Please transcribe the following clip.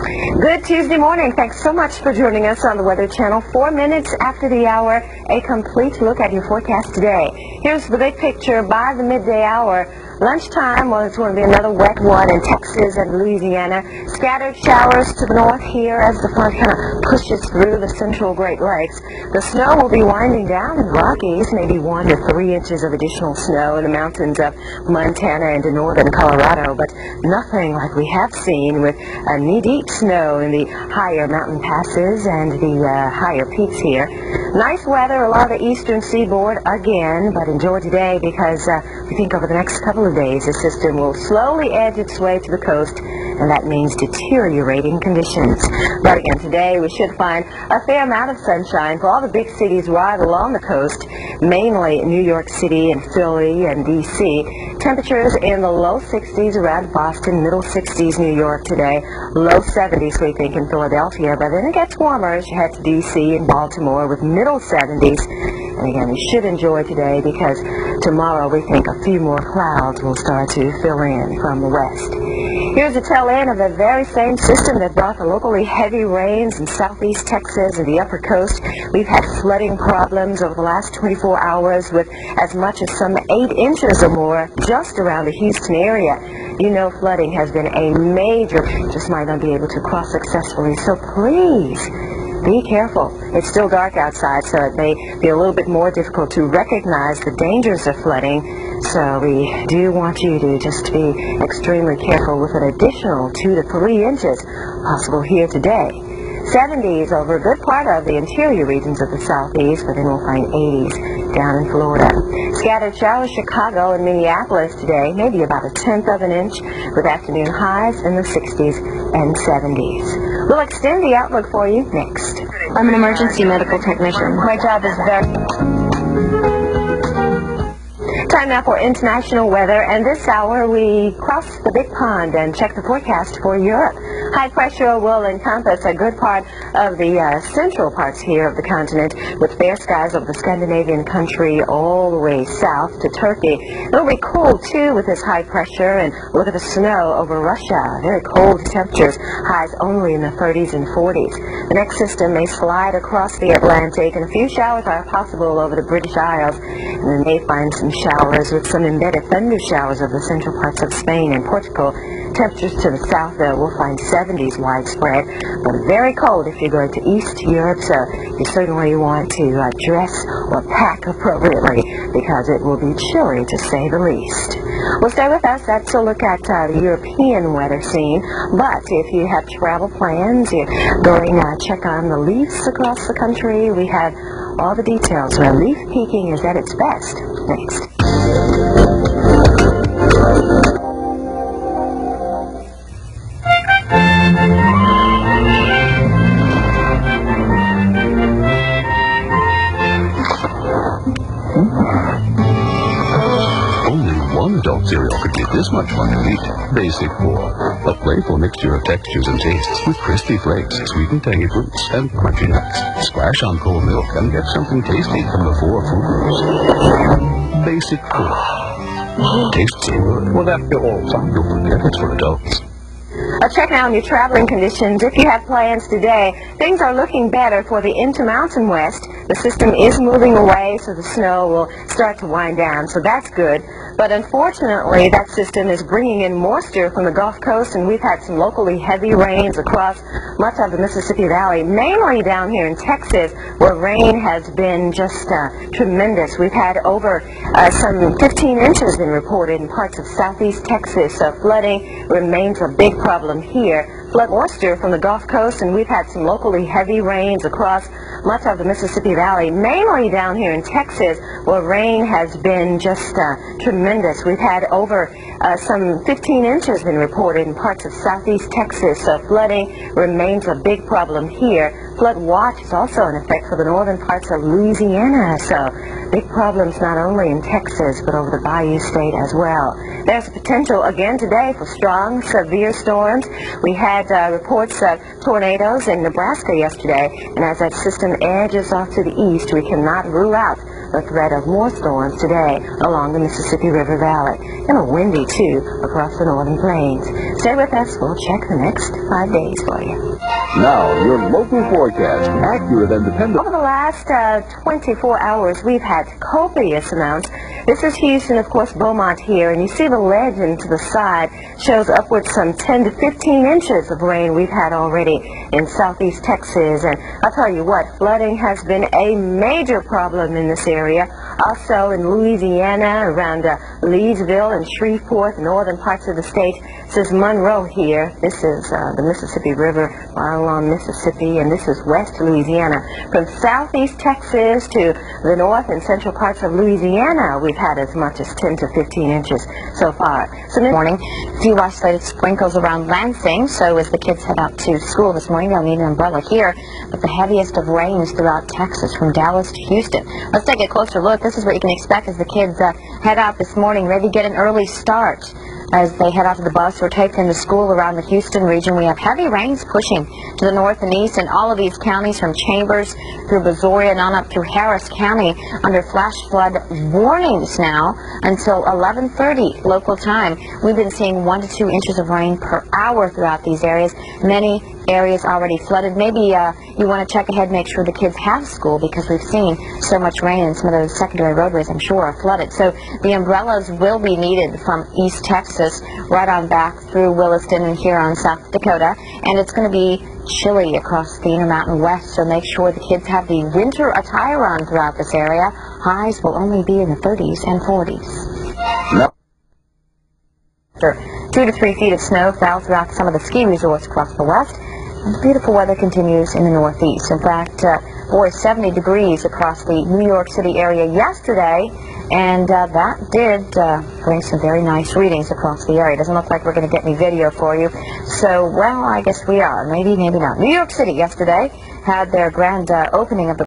Good Tuesday morning. Thanks so much for joining us on the Weather Channel. 4 minutes after the hour, a complete look at your forecast today. Here's the big picture by the midday hour. Lunchtime, well, it's going to be another wet one in Texas and Louisiana. Scattered showers to the north here as the front kind of pushes through the central Great Lakes. The snow will be winding down in the Rockies, maybe 1 to 3 inches of additional snow in the mountains of Montana and to northern Colorado, but nothing like we have seen with knee-deep snow in the higher mountain passes and the higher peaks here. Nice weather along the eastern seaboard again, but enjoy today because we think over the next couple of days the system will slowly edge its way to the coast, and that means deteriorating conditions. But again, today we should find a fair amount of sunshine for all the big cities right along the coast, mainly New York City and Philly and D.C. Temperatures in the low 60s around Boston, middle 60s New York today, low 70s we think in Philadelphia, but then it gets warmer as you head to D.C. and Baltimore with middle 70s. And again, we should enjoy today because tomorrow we think a few more clouds will start to fill in from the west. Here's the tail end of the very same system that brought the locally heavy rains in southeast Texas and the upper coast. We've had flooding problems over the last 24 hours with as much as some 8 inches or more just around the Houston area. You know flooding has been a major, just might not be able to cross successfully, so please be careful. It's still dark outside, so it may be a little bit more difficult to recognize the dangers of flooding. So we do want you to just be extremely careful with an additional 2 to 3 inches possible here today. 70s over a good part of the interior regions of the southeast, but then we'll find 80s down in Florida. Scattered showers Chicago and Minneapolis today, maybe about 1/10 of an inch, with afternoon highs in the 60s and 70s. We'll extend the outlook for you next. I'm an emergency medical technician. My job is very... Time now for international weather, and this hour we cross the big pond and check the forecast for Europe. High pressure will encompass a good part of the central parts here of the continent, with fair skies over the Scandinavian country all the way south to Turkey. It'll be cool too with this high pressure, and look at the snow over Russia. Very cold temperatures, highs only in the 30s and 40s. The next system may slide across the Atlantic, and a few showers are possible over the British Isles, and then may find some showers with some embedded thunder showers over the central parts of Spain and Portugal. Temperatures to the south, though, will find 70s widespread, but very cold if you're going to East Europe, so you certainly want to dress or pack appropriately because it will be chilly to say the least. Well, stay with us. That's a look at the European weather scene, but if you have travel plans, you're going to check on the leaves across the country, we have all the details where leaf peeking is at its best next. Only one adult cereal could be this much fun to eat. Basic 4. A playful mixture of textures and tastes with crispy flakes, sweet and tangy fruits, and crunchy nuts. Splash on cold milk and get something tasty from the 4 fruit groups. Basic 4. Tastes so good. Well, after all, don't forget it's for adults. A check now on your traveling conditions. If you have plans today, things are looking better for the Intermountain West. The system is moving away, so the snow will start to wind down, so that's good. But unfortunately, that system is bringing in moisture from the Gulf Coast, and we've had some locally heavy rains across much of the Mississippi Valley, mainly down here in Texas, where rain has been just tremendous. We've had over some 15 inches been reported in parts of southeast Texas, so flooding remains a big problem here. Flood moisture from the Gulf Coast, and we've had some locally heavy rains across much of the Mississippi Valley, mainly down here in Texas, where rain has been just tremendous. We've had over some 15 inches been reported in parts of southeast Texas, so flooding remains a big problem here. Flood watch is also in effect for the northern parts of Louisiana, so big problems not only in Texas, but over the Bayou State as well. There's a potential again today for strong, severe storms. We had reports of tornadoes in Nebraska yesterday, and as that system edges off to the east, we cannot rule out the threat of more storms today along the Mississippi River Valley. And a windy too across the northern plains. Stay with us. We'll check the next 5 days for you. Now, your local forecast, accurate and dependable. Over the last 24 hours, we've had copious amounts. This is Houston, of course, Beaumont here, and you see the legend to the side shows upwards some 10 to 15 inches of rain we've had already in southeast Texas. And I'll tell you what, flooding has been a major problem in this area. Also in Louisiana, around Leesville and Shreveport, northern parts of the state. This is Monroe here. This is the Mississippi River, mile along Mississippi, and this is West Louisiana. From southeast Texas to the north and central parts of Louisiana, we've had as much as 10 to 15 inches so far. So this Morning, a few isolated sprinkles around Lansing, so as the kids head out to school this morning, they'll need an umbrella here, but the heaviest of rains throughout Texas, from Dallas to Houston. Let's take a closer look. This is what you can expect as the kids head out this morning, maybe get an early start as they head out to the bus or take them to school around the Houston region. We have heavy rains pushing to the north and east, and all of these counties from Chambers through Brazoria and on up through Harris County under flash flood warnings now until 11:30 local time. We've been seeing 1 to 2 inches of rain per hour throughout these areas. Many areas already flooded. Maybe you want to check ahead, make sure the kids have school, because we've seen so much rain and some of those secondary roadways, I'm sure, are flooded. So the umbrellas will be needed from East Texas right on back through Williston and here on South Dakota. And it's going to be chilly across the Intermountain West, so make sure the kids have the winter attire on throughout this area. Highs will only be in the 30s and 40s. No. 2 to 3 feet of snow fell throughout some of the ski resorts across the west. And beautiful weather continues in the northeast. In fact, 70 degrees across the New York City area yesterday, and that did bring some very nice readings across the area. Doesn't look like we're going to get any video for you, so, well, I guess we are. Maybe, maybe not. New York City yesterday had their grand opening of the